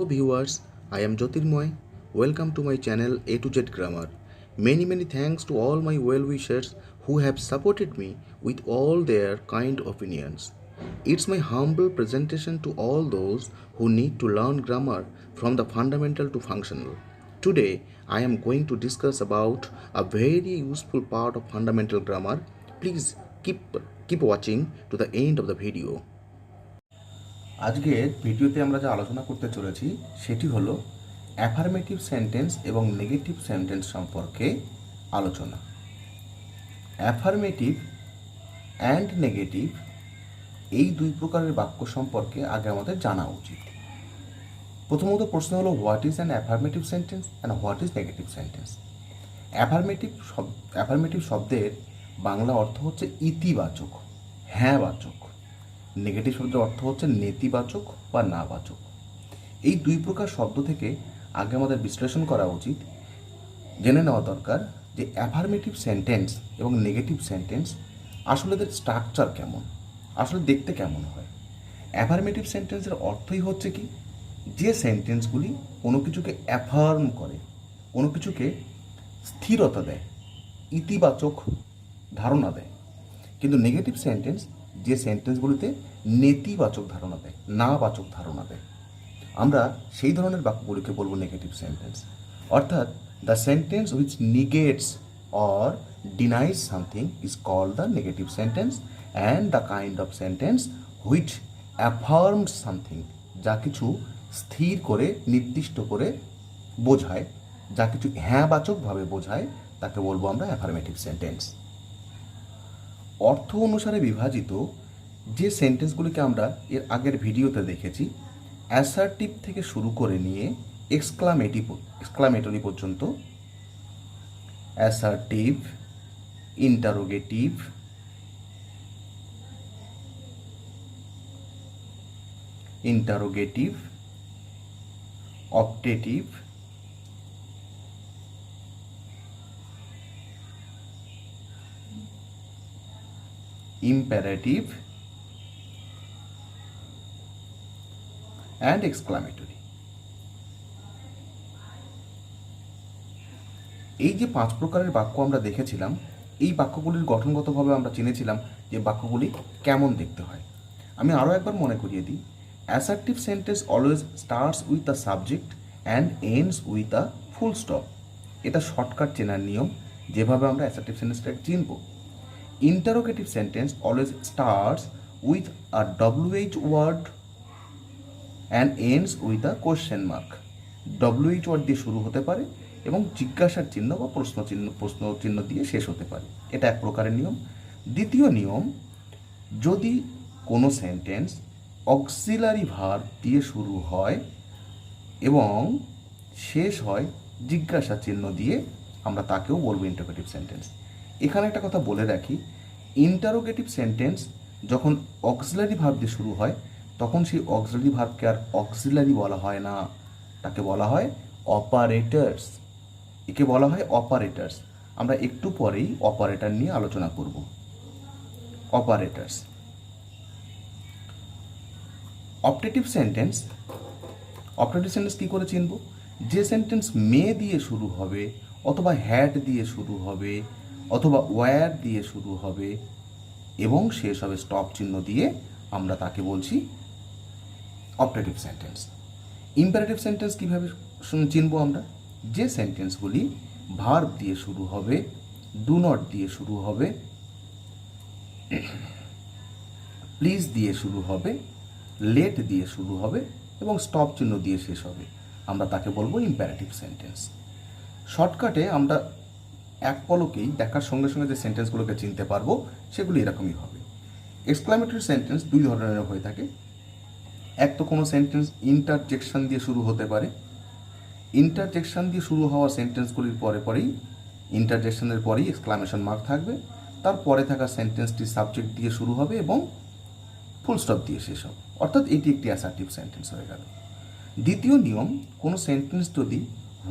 Hello viewers, I am Jyotirmoy. Welcome to my channel A to Z Grammar. Many thanks to all my well-wishers who have supported me with all their kind opinions. It's my humble presentation to all those who need to learn grammar from the fundamental to functional. Today, I am going to discuss about a very useful part of fundamental grammar. Please keep watching to the end of the video. আজকের ভিডিওতে আমরা যা আলোচনা করতে চলেছি সেটি হলো affirmative sentence এবং নেগেটিভ সেন্টেন্স সম্পর্কে আলোচনা। অ্যাফার্মেটিভ অ্যান্ড নেগেটিভ এই দুই প্রকারের বাক্য সম্পর্কে আগে আমাদের জানা উচিত। প্রথমত প্রশ্ন হলো what is an affirmative sentence and what is negative sentence. Affirmative শব্দের বাংলা অর্থ হচ্ছে ইতিবাচক, হ্যাঁবাচক। নেগেটিভ শব্দের অর্থ হচ্ছে নেতিবাচক বা নাবাচক। এই দুই প্রকার শব্দ থেকে আগে আমাদের বিশ্লেষণ করা উচিত, জেনে নেওয়া দরকার যে অ্যাফার্মেটিভ সেন্টেন্স এবং নেগেটিভ সেন্টেন্স আসলে এদের স্ট্রাকচার কেমন, আসলে দেখতে কেমন হয়। অ্যাফার্মেটিভ সেন্টেন্সের অর্থই হচ্ছে কি, যে সেন্টেন্সগুলি কোনো কিছুকে অ্যাফার্ম করে, কোনো কিছুকে স্থিরতা দেয়, ইতিবাচক ধারণা দেয়। কিন্তু নেগেটিভ সেন্টেন্স যে সেন্টেন্সগুলিতে নেতিবাচক ধারণা দেয়, নাবাচক ধারণা দেয়, আমরা সেই ধরনের বাক্যগুলিকে বলবো নেগেটিভ সেন্টেন্স। অর্থাৎ the sentence which negates or denies something is called the negative sentence and the kind of sentence which affirms something, যা কিছু স্থির করে নির্দিষ্ট করে বোঝায়, যা কিছু হ্যাঁবাচকভাবে বোঝায়, তাকে বলবো আমরা অ্যাফার্মেটিভ সেন্টেন্স। অর্থ অনুসারে বিভাজিত যে সেন্টেন্সগুলিকে আমরা এর আগের ভিডিওতে দেখেছি, অ্যাসার্টিভ থেকে শুরু করে নিয়ে এক্সক্লামেটরি পর্যন্ত, assertive, interrogative, optative, imperative and exclamatory। এই যে পাঁচ প্রকারের বাক্য আমরা দেখেছিলাম, এই বাক্যগুলির গঠনগতভাবে আমরা চিনেছিলাম যে বাক্যগুলি কেমন দেখতে হয়। আমি আরও একবার মনে করিয়ে দিই, assertive sentence always starts with the subject and ends with the full stop. এটা শর্টকাট চেনার নিয়ম, যেভাবে আমরা অ্যাসার্টিভ সেন্টেন্সটাকে চিনব। Interrogative sentence always starts with a WH word and ends with a question mark. WH word দিয়ে শুরু হতে পারে এবং জিজ্ঞাসার চিহ্ন বা প্রশ্ন চিহ্ন দিয়ে শেষ হতে পারে। এটা এক প্রকারের নিয়ম। দ্বিতীয় নিয়ম, যদি কোনো সেন্টেন্স অক্সিলারি ভার্ব দিয়ে শুরু হয় এবং শেষ হয় জিজ্ঞাসা চিহ্ন দিয়ে, আমরা তাকেও বলবো ইন্টারোগেটিভ সেন্টেন্স। এখানে একটা কথা বলে রাখি, ইন্টারোগেটিভ সেন্টেন্স যখন অক্সিলারি ভার্ব দিয়ে শুরু হয়, তখন সেই অক্সিলারি ভার্বকে আর অক্সিলারি বলা হয় না, তাকে বলা হয় অপারেটরস। একে বলা হয় অপারেটরস। আমরা একটু পরেই অপারেটর নিয়ে আলোচনা করব। অপারেটরস। অপটেটিভ সেন্টেন্স কী করে চিনব? যে সেন্টেন্স মে দিয়ে শুরু হবে, অথবা হ্যাড দিয়ে শুরু হবে, অথবা ওয়্যার দিয়ে শুরু হবে এবং শেষ হবে স্টপ চিহ্ন দিয়ে, আমরা তাকে বলছি অপটেটিভ সেন্টেন্স। ইম্পারেটিভ সেন্টেন্স কীভাবে চিনব আমরা? যে সেন্টেন্সগুলি ভার্ব দিয়ে শুরু হবে, ডু নট দিয়ে শুরু হবে, প্লিজ দিয়ে শুরু হবে, লেট দিয়ে শুরু হবে এবং স্টপ চিহ্ন দিয়ে শেষ হবে, আমরা তাকে বলবো ইম্পারেটিভ সেন্টেন্স। শর্টকাটে আমরা এক পলকেই দেখার সঙ্গে সঙ্গে যে সেন্টেন্সগুলোকে চিনতে পারবো সেগুলি এরকমই হবে। এক্সক্লামেটরি সেন্টেন্স দুই ধরনের হয়ে থাকে। এক তো কোনো সেন্টেন্স ইন্টারজেকশন দিয়ে শুরু হতে পারে। ইন্টারজেকশন দিয়ে শুরু হওয়া সেন্টেন্সগুলির পরেই ইন্টারজেকশনের পরেই এক্সক্লামেশন মার্ক থাকবে, তারপরে থাকা সেন্টেন্সটি সাবজেক্ট দিয়ে শুরু হবে এবং ফুল স্টপ দিয়ে শেষ হবে। অর্থাৎ এটি একটি অ্যাসার্টিভ সেন্টেন্স হয়ে গেল। দ্বিতীয় নিয়ম, কোনো সেন্টেন্স যদি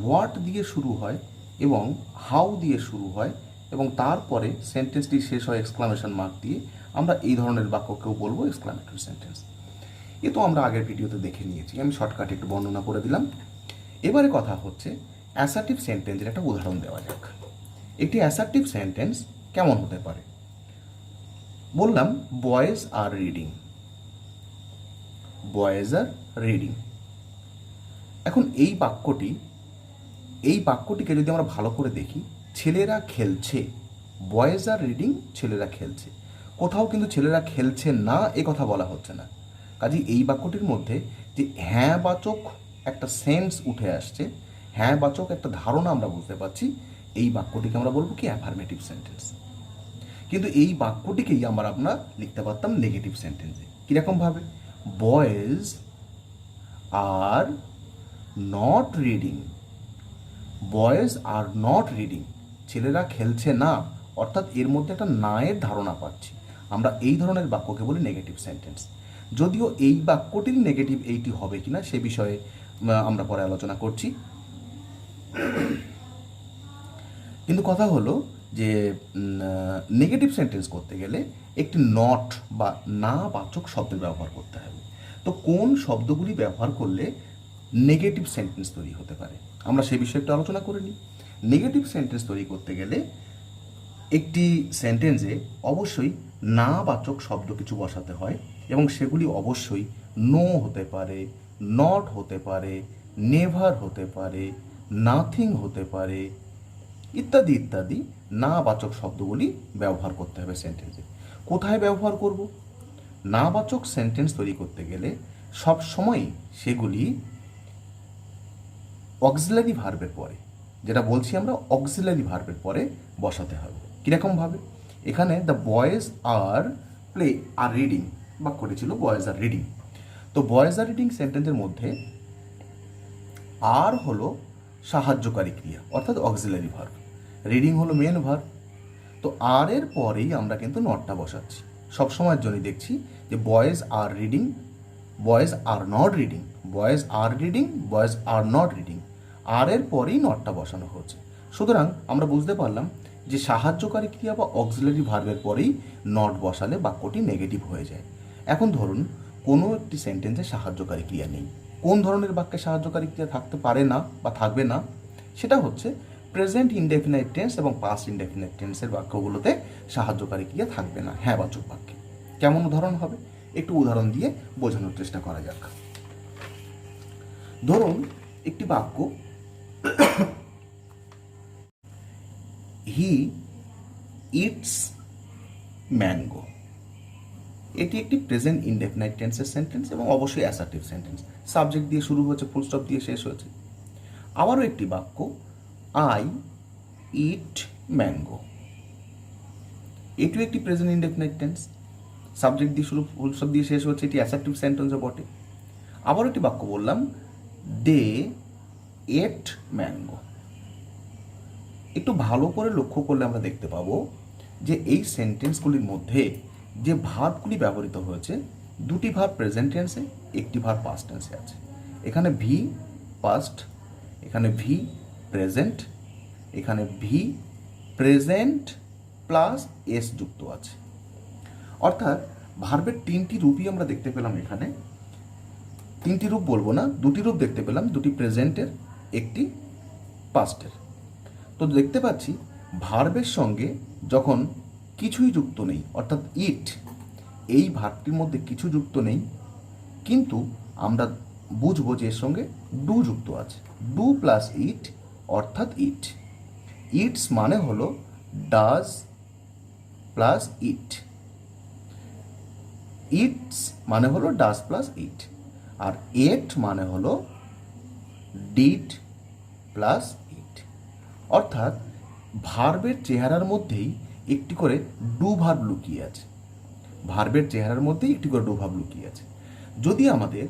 হোয়াট দিয়ে শুরু হয় এবং হাউ দিয়ে শুরু হয় এবং তারপরে সেন্টেন্সটি শেষ হয় এক্সক্লামেশন মার্ক দিয়ে, আমরা এই ধরনের বাক্যকেও বলবো এক্সক্লামেটরি সেন্টেন্স। এ তো আমরা আগের ভিডিওতে দেখে নিয়েছি, আমি শর্টকাটে একটু বর্ণনা করে দিলাম। এবারে কথা হচ্ছে অ্যাসার্টিভ সেন্টেন্সের একটা উদাহরণ দেওয়া যাক। একটি অ্যাসার্টিভ সেন্টেন্স কেমন হতে পারে? বললাম boys are reading, boys are reading. এখন এই বাক্যটিকে যদি আমরা ভালো করে দেখি, ছেলেরা খেলছে, বয়েজ আর রিডিং, ছেলেরা খেলছে। কোথাও কিন্তু ছেলেরা খেলছে না এ কথা বলা হচ্ছে না। কাজে এই বাক্যটির মধ্যে যে হ্যাঁ বাচক একটা সেন্স উঠে আসছে, হ্যাঁ বাচক একটা ধারণা আমরা বুঝতে পারছি, এই বাক্যটিকে আমরা বলবো কি অ্যাফার্মেটিভ সেন্টেন্স। কিন্তু এই বাক্যটিকেই আমরা লিখতে পারতাম নেগেটিভ সেন্টেন্সে। কীরকমভাবে? Boys are not reading, boys are not reading, ছেলেরা খেলছে না, অর্থাৎ এর মধ্যে একটা না এর ধারণা পাচ্ছি। আমরা এই ধরনের বাক্যকে বলি নেগেটিভ সেন্টেন্স। যদিও এই বাক্যটির নেগেটিভ এইটি হবে কিনা সে বিষয়ে আমরা পরে আলোচনা করছি। কিন্তু কথা হলো যে নেগেটিভ সেন্টেন্স করতে গেলে একটি নট বা না বাচক শব্দের ব্যবহার করতে হবে। তো কোন শব্দগুলি ব্যবহার করলে নেগেটিভ সেন্টেন্স তৈরি হতে পারে আমরা সেই বিষয়ে একটু আলোচনা করে নিই। নেগেটিভ সেন্টেন্স তৈরি করতে গেলে একটি সেন্টেন্সে অবশ্যই না বাচক শব্দ কিছু বসাতে হয়, এবং সেগুলি অবশ্যই নো হতে পারে, নট হতে পারে, নেভার হতে পারে, নাথিং হতে পারে, ইত্যাদি ইত্যাদি না বাচক শব্দগুলি ব্যবহার করতে হবে সেন্টেন্সে। কোথায় ব্যবহার করব? না বাচক সেন্টেন্স তৈরি করতে গেলে সব সময় সেগুলি অক্সিলারি ভার্বের পরে, যেটা বলছি আমরা অক্সিলারি ভার্বের পরে বসাতে হবে। কীরকমভাবে? এখানে the boys are play are reading বাক্যটি ছিল বয়েজ আর রিডিং। তো বয়েজ আর রিডিং সেন্টেন্সের মধ্যে আর হলো সাহায্যকারী ক্রিয়া অর্থাৎ অক্সিলারি ভার্ব, রিডিং হলো মেন ভার্ব। তো আর এর পরেই আমরা কিন্তু নটটা বসাচ্ছি। সবসময়ের জন্যই দেখছি যে boys are reading, boys are not reading, boys are reading, boys are not reading, আর এর পরেই নটটা বসানো হচ্ছে। সুতরাং আমরা বুঝতে পারলাম যে সাহায্যকারী ক্রিয়া বা অক্সিলারি ভার্বের পরেই নট বসালে বাক্যটি নেগেটিভ হয়ে যায়। এখন ধরুন কোনো একটি সেন্টেন্সে সাহায্যকারী ক্রিয়া নেই। কোন ধরনের বাক্যে সাহায্যকারী ক্রিয়া থাকতে পারে না বা থাকবে না? সেটা হচ্ছে প্রেজেন্ট ইনডেফিনাইট টেন্স এবং পাস্ট ইনডেফিনাইট টেন্সের বাক্যগুলোতে সাহায্যকারী ক্রিয়া থাকবে না হ্যাঁ বাচক বাক্যে। কেমন উদাহরণ হবে? একটু উদাহরণ দিয়ে বোঝানোর চেষ্টা করা যাক। ধরুন একটি বাক্য, হি ইটস ম্যাঙ্গো। এটি একটি প্রেজেন্ট ইনডেফিনাইট টেন্সের সেন্টেন্স এবং অবশ্যই অ্যাসার্টিভ সেন্টেন্স। সাবজেক্ট দিয়ে শুরু হয়েছে, ফুল স্টপ দিয়ে শেষ হয়েছে। আবারও একটি বাক্য, আই ইট ম্যাঙ্গো। এটিও একটি প্রেজেন্ট ইনডেফিনাইট টেন্স, সাবজেক্ট দিয়ে শুরু, ফুল স্টপ দিয়ে শেষ হচ্ছে, এটি অ্যাসার্টিভ সেন্টেন্সও বটে। আবারও একটি বাক্য বললাম, দে এট ম্যাঙ্গো। একটু ভালো করে লক্ষ্য করলে আমরা দেখতে পাবো যে এই সেন্টেন্সগুলির মধ্যে যে ভার্বগুলি ব্যবহৃত হয়েছে, দুটি ভার্ব প্রেজেন্ট টেন্সে, একটি ভার্ব পাস্ট টেন্সে আছে। এখানে ভি পাস্ট, এখানে ভি প্রেজেন্ট, এখানে ভি প্রেজেন্ট প্লাস এস যুক্ত আছে। অর্থাৎ ভার্বের তিনটি রূপই আমরা দেখতে পেলাম এখানে। তিনটি রূপ বলবো না, দুটি রূপ দেখতে পেলাম, দুটি প্রেজেন্টের, একটি পাস্টের। তো দেখতে পাচ্ছি ভার্বের সঙ্গে যখন কিছুই যুক্ত নেই, অর্থাৎ ইট, এই ভার্বটির মধ্যে কিছু যুক্ত নেই, কিন্তু আমরা বুঝবো যে এর সঙ্গে ডু যুক্ত আছে। ডু প্লাস ইট অর্থাৎ ইট। ইটস মানে হলো ডাজ প্লাস ইট, ইটস মানে হলো ডাজ প্লাস ইট, আর এট মানে হলো ডিড প্লাস ইট। অর্থাৎ ভার্বের চেহারার মধ্যেই একটি করে ডু ভার্ব লুকিয়ে আছে, ভার্বের চেহারার মধ্যেই একটি করে ডু ভার্ব লুকিয়ে আছে। যদি আমাদের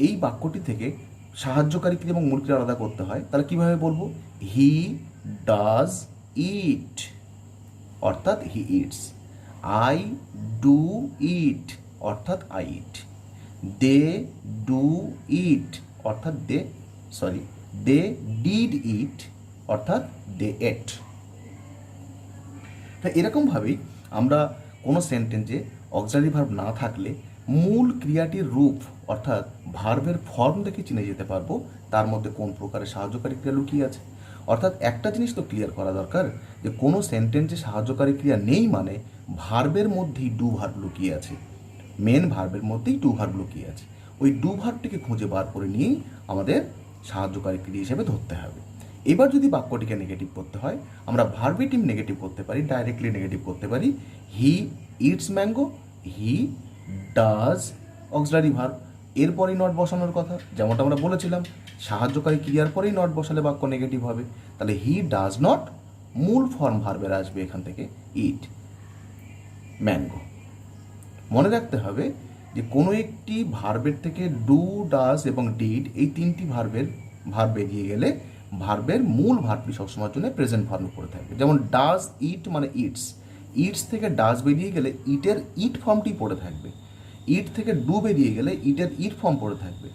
এই বাক্যটি থেকে সাহায্যকারী ক্রিয়া এবং মূল ক্রিয়া আলাদা করতে হয়, তাহলে কীভাবে বলবো? হি ডাজ ইট অর্থাৎ he eats, I do it অর্থাৎ I eat, they do it অর্থাৎ দে ডিড ইট অর্থাৎ দে এট। তা এরকমভাবেই আমরা কোনো সেন্টেন্সে অক্সিলারি ভার্ব না থাকলে মূল ক্রিয়াটির রূপ অর্থাৎ ভার্বের ফর্ম দেখে চিনে যেতে পারবো তার মধ্যে কোন প্রকারের সাহায্যকারী ক্রিয়া লুকিয়ে আছে। অর্থাৎ একটা জিনিস তো ক্লিয়ার করা দরকার যে কোনো সেন্টেন্সে সাহায্যকারী ক্রিয়া নেই মানে ভার্বের মধ্যেই ডু ভার্ব লুকিয়ে আছে, মেন ভার্বের মধ্যেই ডু ভার্ব লুকিয়ে আছে। ওই ডু ভার্বটিকে খুঁজে বার করে নিয়েই আমাদের সাহায্যকারী ক্রিয়া হিসেবে ধরতে হবে। এবার যদি বাক্যটিকে নেগেটিভ করতে হয় আমরা ভার্বেটিভ নেগেটিভ করতে পারি, ডাইরেক্টলি নেগেটিভ করতে পারি। He eats mango, he does auxiliary verb, এরপরেই নট বসানোর কথা। যেমনটা আমরা বলেছিলাম সাহায্যকারী ক্রিয়ার পরেই নট বসালে বাক্য নেগেটিভ হবে। তাহলে হি ডাজ নট মূল ফর্ম ভার্বের আসবে এখান থেকে ইট ম্যাঙ্গো। মনে রাখতে হবে যে কোনো একটি ভার্বের থেকে ডু, ডাজ এবং ডিড এই তিনটি ভার্ব বেরিয়ে গেলে ভার্বের মূল ভার্বটি সবসময়ের জন্য প্রেজেন্ট ফর্মে পড়ে থাকবে। যেমন ডাজ ইট মানে ইটস, ইটস থেকে ডাজ বেরিয়ে গেলে ইটের ইট ফর্মটি পড়ে থাকবে। ইট থেকে ডু বেরিয়ে গেলে ইটের ইট ফর্ম পড়ে থাকবে।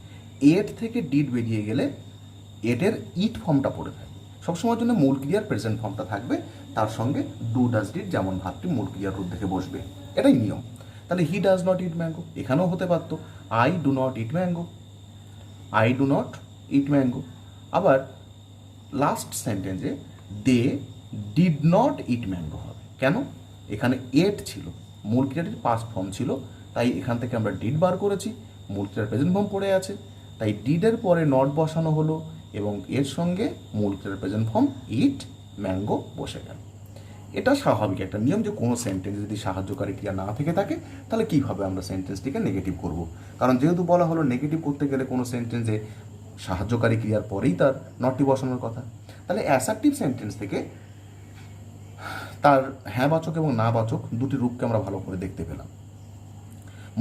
এট থেকে ডিড বেরিয়ে গেলে এটের ইট ফর্মটা পড়ে থাকবে। সবসময়ের জন্য মূল ক্রিয়ার প্রেজেন্ট ফর্মটা থাকবে, তার সঙ্গে ডু, ডাজ, ডিড যেমন ভার্বটি মূল ক্রিয়ার রূপ দেখে বসবে, এটাই নিয়ম। তাহলে he does not eat mango এখানেও হতে পারতো I do not eat mango, I do not eat mango. আবার লাস্ট সেন্টেন্সে they did not eat mango হবে। কেন? এখানে এট ছিল, মূল ক্রিয়াটির পাস্ট ফর্ম ছিল, তাই এখান থেকে আমরা ডিড বার করেছি, মূল ক্রিয়ার প্রেজেন্ট ফর্ম পড়ে আছে, তাই ডিডের পরে নট বসানো হলো এবং এর সঙ্গে মূল ক্রিয়ার প্রেজেন্ট ফর্ম ইট ম্যাঙ্গো বসে গেল। এটা স্বাভাবিক একটা নিয়ম যে কোনো সেন্টেন্স যদি সাহায্যকারী ক্রিয়া না থেকে থাকে তাহলে কীভাবে আমরা সেন্টেন্সটিকে নেগেটিভ করব। কারণ যেহেতু বলা হলো নেগেটিভ করতে গেলে কোনো সেন্টেন্সে সাহায্যকারী ক্রিয়ার পরেই তার নটটি বসানোর কথা। তাহলে অ্যাসার্টিভ সেন্টেন্স থেকে তার হ্যাঁ বাচক এবং না বাচক দুটি রূপকে আমরা ভালো করে দেখতে পেলাম।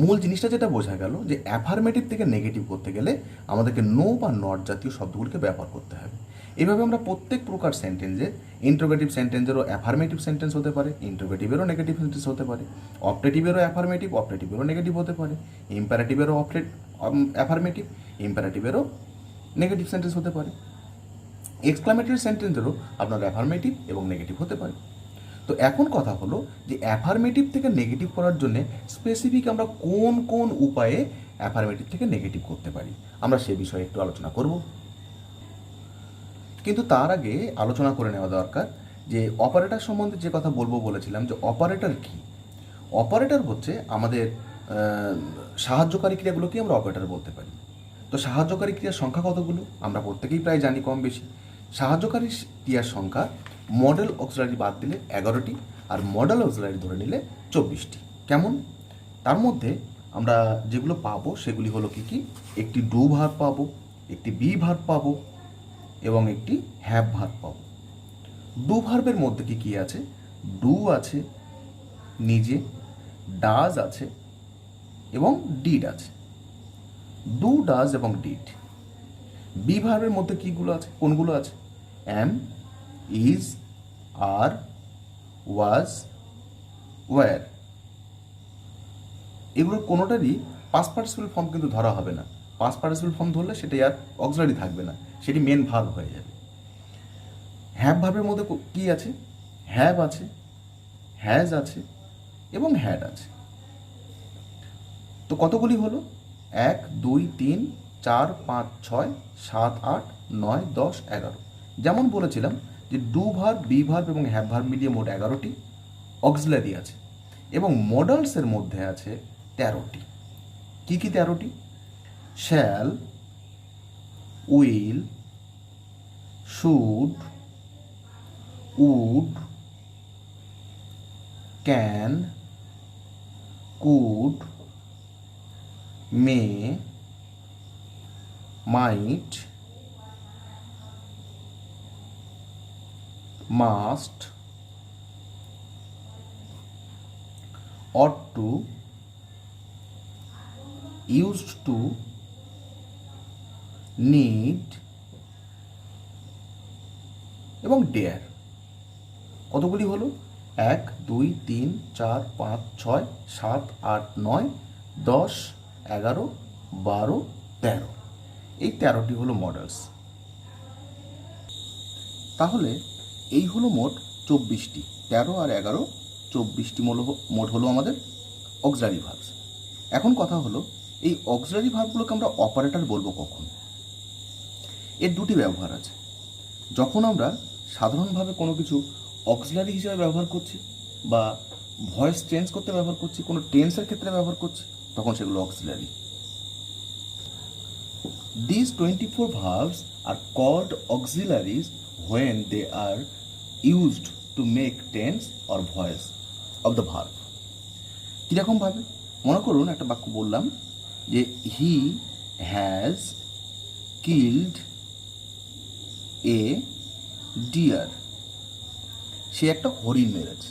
মূল জিনিসটা যেটা বোঝা গেল যে অ্যাফার্মেটিভ থেকে নেগেটিভ করতে গেলে আমাদেরকে নো বা নট জাতীয় শব্দগুলিকে ব্যবহার করতে হবে। এভাবে আমরা প্রত্যেক প্রকার সেন্টেন্সের ইন্ট্রোগেটিভ সেন্টেন্সেরও অ্যাফার্মেটিভ সেন্টেন্স হতে পারে, ইন্ট্রোগেটিভেরও নেগেটিভ সেন্টেন্স হতে পারে, অপটেটিভেরও অ্যাফার্মেটিভ, অপটেটিভেরও নেগেটিভ হতে পারে, ইম্পারেটিভেরও অ্যাফার্মেটিভ, ইম্পারেটিভেরও নেগেটিভ সেন্টেন্স হতে পারে, এক্সক্লামেটরি সেন্টেন্সেরও আপনার অ্যাফার্মেটিভ এবং নেগেটিভ হতে পারে। তো এখন কথা হলো যে অ্যাফার্মেটিভ থেকে নেগেটিভ করার জন্য স্পেসিফিক আমরা কোন কোন উপায়ে অ্যাফার্মেটিভ থেকে নেগেটিভ করতে পারি আমরা সে বিষয়ে একটু আলোচনা করব। কিন্তু তার আগে আলোচনা করে নেওয়া দরকার যে অপারেটর সম্বন্ধে যে কথা বলবো বলেছিলাম যে অপারেটর কি। অপারেটর হচ্ছে আমাদের সাহায্যকারী ক্রিয়াগুলোকে আমরা অপারেটর বলতে পারি। তো সাহায্যকারী ক্রিয়ার সংখ্যা কতগুলো আমরা প্রত্যেকেই প্রায় জানি কম বেশি। সাহায্যকারী ক্রিয়ার সংখ্যা মডেল অক্সিলারি বাদ দিলে 11টি আর মডেল অক্সিলারি ধরে নিলে 24টি। কেমন? তার মধ্যে আমরা যেগুলো পাবো সেগুলি হলো কি কি, একটি ডু ভার্ব পাবো, একটি বি ভার্ব পাবো এবং একটি হ্যাভ ভার্ব পাবো। ডু ভার্বের মধ্যে কি কি আছে? ডু আছে, নিজে, ডাজ আছে এবং ডিড আছে। ডু, ডাজ এবং ডিড। বি ভার্বের মধ্যে কীগুলো আছে, কোনগুলো আছে? অ্যাম, ইজ, আর, ওয়াজ, ওয়্যার। এগুলোর কোনোটারই পাস্ট পার্টিসিপল ফর্ম কিন্তু ধরা হবে না। পাস্ট পার্টিসিপল ফর্ম ধরলে সেটাই আর অক্সিলারি থাকবে না, সেটি মেন ভার্ব হয়ে যাবে। হ্যাভ ভার্বের মধ্যে কি আছে? হ্যাভ আছে, হ্যাজ আছে এবং হ্যাড আছে। তো কতগুলি হলো? 1, 2, 3, 4, 5, 6, 7, 8, 9, 10, 11। যেমন বলেছিলাম যে ডু ভার্ব, বি ভার্ব এবং হ্যাভ ভার্ব মিলিয়ে মোট 11টি অক্সিলারি আছে এবং মডেলসের মধ্যে আছে 13টি। কি কি 13টি? Shall, will, should, would, can, could, may, might, must, ought to, used to, need এবং ডেয়ার। কতগুলি হলো? 1, 2, 3, 4, 5, 6, 7, 8, 9, 10, 11, 12, 13। এই 13টি হলো মডেলস। তাহলে এই হলো মোট 24টি। 13 আর 11, 24টি মোট হলো আমাদের অক্সিলারি ভার্বস। এখন কথা হলো এই অক্সিলারি ভার্বগুলোকে আমরা অপারেটর বলবো কখন? এর দুটি ব্যবহার আছে। যখন আমরা সাধারণভাবে কোনো কিছু অক্সিলারি হিসেবে ব্যবহার করছি বা ভয়েস চেঞ্জ করতে ব্যবহার করছি, কোনো টেন্সের ক্ষেত্রে ব্যবহার করছি, তখন সেগুলো auxiliary. These 24 verbs are called auxiliaries when they are used to make tense or voice of the verb. কীরকম ভাবে? মনে করুন একটা বাক্য বললাম যে he has killed a deer, সে একটা হরিণ মেরেছে।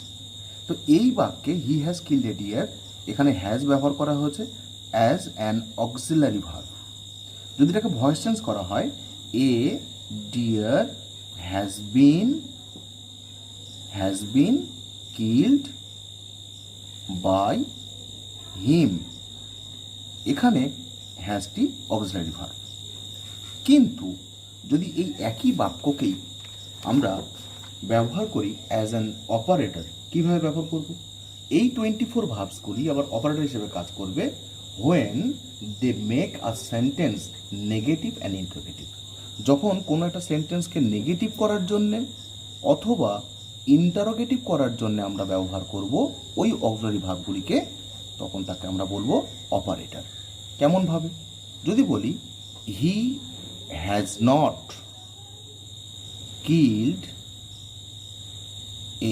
তো এই বাক্যে he has killed a deer, এখানে হ্যাজ ব্যবহার করা হয়েছে অ্যাজ অ্যান অক্সিলারি ভার্ব। যদি এটাকে ভয়েস চেঞ্জ করা হয়, a deer has been killed by him, এখানে হ্যাজটি অক্সিলারি ভার্ব। কিন্তু যদি এই একই বাক্যকেই আমরা ব্যবহার করি অ্যাজ অ্যান অপারেটর, কীভাবে ব্যবহার করব? এই 24 ভার্বসগুলি আবার অপারেটর হিসেবে কাজ করবে when they make a sentence negative and interrogative. যখন কোনো একটা সেন্টেন্সকে নেগেটিভ করার জন্যে অথবা ইন্টারোগেটিভ করার জন্য আমরা ব্যবহার করব ওই অক্সিলারি ভার্বগুলিকে, তখন তাকে আমরা বলবো অপারেটর। কেমনভাবে? যদি বলি he has not killed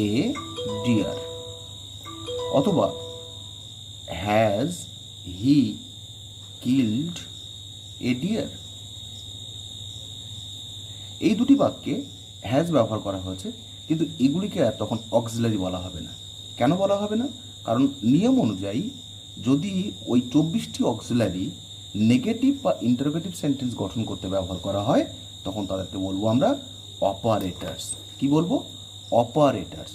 a deer, অথবা has he killed a deer, এই দুটি বাক্যে হ্যাজ ব্যবহার করা হয়েছে, কিন্তু এগুলিকে আর তখন অক্সিলারি বলা হবে না। কেন বলা হবে না? কারণ নিয়ম অনুযায়ী যদি ওই 24টি অক্সিলারি নেগেটিভ বা ইন্টারোগেটিভ সেন্টেন্স গঠন করতে ব্যবহার করা হয়, তখন তাদেরকে বলবো আমরা অপারেটার্স। কি বলবো? Operators,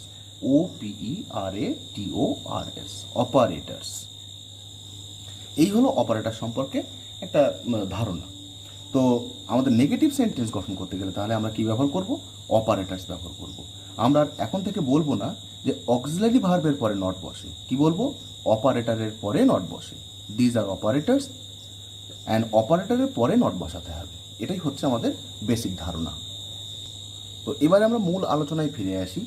OPERATORS, operators. এই হলো অপারেটর সম্পর্কে একটা ধারণা। তো আমাদের নেগেটিভ সেন্টেন্স গঠন করতে গেলে তাহলে আমরা কি ব্যবহার করব? অপারেটার্স ব্যবহার করব। আমরা এখন থেকে বলবো না যে অক্সিলারি ভার্বের পরে নট বসে, কি বলবো? অপারেটরের পরে নট বসে। দিজ আর অপারেটার্স, অ্যান্ড অপারেটরের পরে নট বসাতে হবে। এটাই হচ্ছে আমাদের বেসিক ধারণা। তো এবারে আমরা মূল আলোচনায় ফিরে আসি।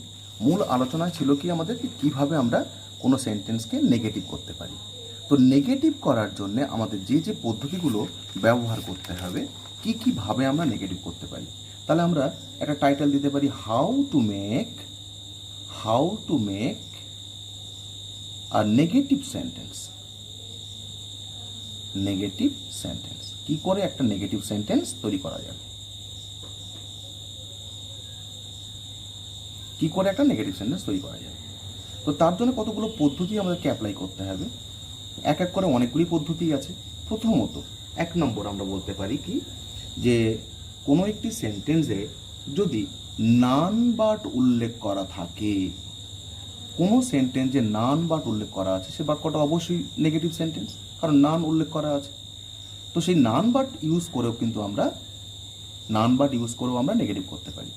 মূল আলোচনায় ছিল কি আমাদের, কিভাবে আমরা কোনো সেন্টেন্সকে নেগেটিভ করতে পারি। তো নেগেটিভ করার জন্য আমাদের যে যে পদ্ধতিগুলো ব্যবহার করতে হবে, কীভাবে আমরা নেগেটিভ করতে পারি, তাহলে আমরা একটা টাইটেল দিতে পারি how to make a negative sentence. Negative sentence, কি করে একটা নেগেটিভ সেন্টেন্স তৈরি করা যাবে, কি করে একটা নেগেটিভ সেন্টেন্স তৈরি করা যাবে। তো তার জন্য কতগুলো পদ্ধতি আমাদেরকে অ্যাপ্লাই করতে হবে। এক এক করে অনেকগুলি পদ্ধতি আছে। প্রথমত 1 নম্বর আমরা বলতে পারি কি, যে কোনো একটি সেন্টেন্সে যদি নান বাট উল্লেখ করা থাকে, কোনো সেন্টেন্সে নান বাট উল্লেখ করা আছে, সে বাক্যটা অবশ্যই নেগেটিভ সেন্টেন্স, কারণ নান উল্লেখ করা আছে। তো সেই নান বাট ইউজ করেও কিন্তু আমরা নেগেটিভ করতে পারি।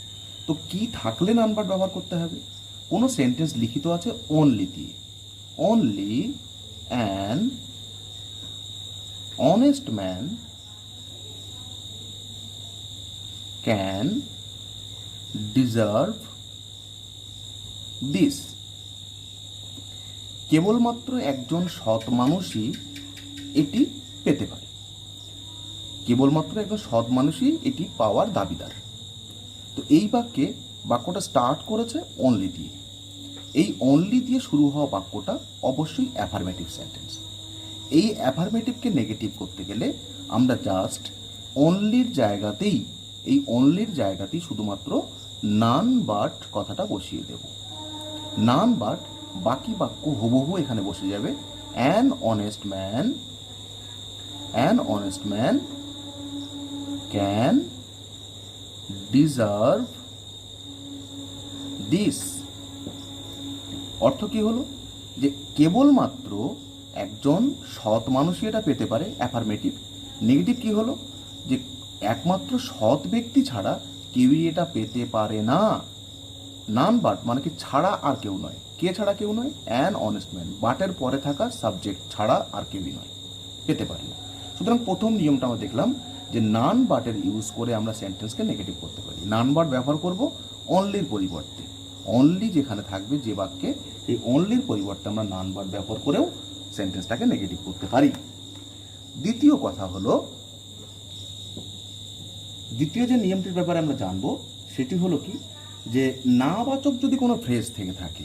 তো কি থাকলে নান বাট ব্যবহার করতে হবে? কোনো সেন্টেন্স লিখিত আছে অনলি দিয়ে, only an honest man can deserve this. কেবলমাত্র একজন সৎ মানুষই এটি পেতে পারে, কেবলমাত্র একজন সৎ মানুষই এটি পাওয়ার দাবিদার। তো এই বাক্যটা স্টার্ট করেছে অনলি দিয়ে। এই অনলি দিয়ে শুরু হওয়া বাক্যটা অবশ্যই অ্যাফার্মেটিভ সেন্টেন্স। এই অ্যাফার্মেটিভকে নেগেটিভ করতে গেলে আমরা জাস্ট অনলির জায়গাতেই শুধুমাত্র নান বাট কথাটা বসিয়ে দেব। নান বাট, বাকি বাক্য হুবহু এখানে বসে যাবে। An honest man can deserve this. অর্থ কি হলো? যে কেবলমাত্র একজন সৎ মানুষই এটা পেতে পারে, অ্যাফার্মেটিভ। নেগেটিভ কি হলো? যে একমাত্র সৎ ব্যক্তি ছাড়া কেউই এটা পেতে পারে না। নান বাট মানে কি ছাড়া আর কেউ নয়। কে ছাড়া কেউ নয়? অ্যান অনেস্ট ম্যান, বাটের পরে থাকা সাবজেক্ট ছাড়া আর কেউই নয়, পেতে পারে না। সুতরাং প্রথম নিয়মটা আমরা দেখলাম যে নান বাটের ইউজ করে আমরা সেন্টেন্সকে নেগেটিভ করতে পারি। নান বাট ব্যবহার করব অনলির পরিবর্তে। অনলি যেখানে থাকবে যে বাক্যে, এই অনলির পরিবর্তে আমরা নান বাট ব্যবহার করেও সেন্টেন্সটাকে নেগেটিভ করতে পারি। দ্বিতীয় কথা হলো, দ্বিতীয় যে নিয়মটির ব্যাপারে আমরা জানবো সেটি হলো কি, যে নাবাচক যদি কোনো ফ্রেজ থেকে থাকে,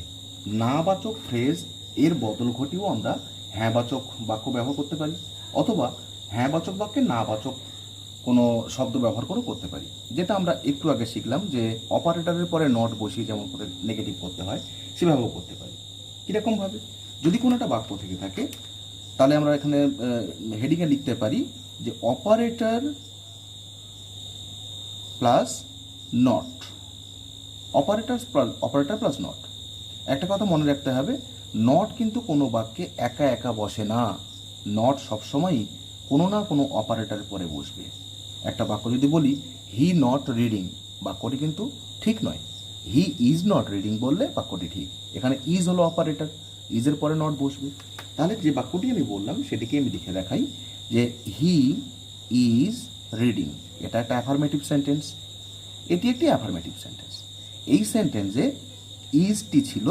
নাবাচক ফ্রেজ এর বদল ঘটিয়েও আমরা হ্যাঁবাচক বাক্য ব্যবহার করতে পারি, অথবা হ্যাঁবাচক বাক্যে নাবাচক কোনো শব্দ ব্যবহার করেও করতে পারি। যেটা আমরা একটু আগে শিখলাম যে অপারেটরের পরে নট বসিয়ে যেমন করে নেগেটিভ করতে হয় সেভাবেও করতে পারি। কীরকমভাবে? যদি কোনো একটা বাক্য থেকে থাকে তাহলে আমরা এখানে হেডিংয়ে লিখতে পারি যে operator plus not, operator plus not. একটা কথা মনে রাখতে হবে, নট কিন্তু কোনো বাক্যে একা একা বসে না। নট সবসময়ই কোনো না কোনো অপারেটরের পরে বসবে। একটা বাক্য যদি বলি হি নট রিডিং, বাক্যটি কিন্তু ঠিক নয়। হি ইজ নট রিডিং বললে বাক্যটি ঠিক। এখানে ইজ হলো অপারেটর, ইজের পরে নট বসবে। তাহলে যে বাক্যটি আমি বললাম সেটিকে আমি লিখে দেখাই যে হি ইজ রিডিং। এটা একটা অ্যাফার্মেটিভ সেন্টেন্স, এটি একটি অ্যাফার্মেটিভ সেন্টেন্স। এই সেন্টেন্সে ইজটি ছিল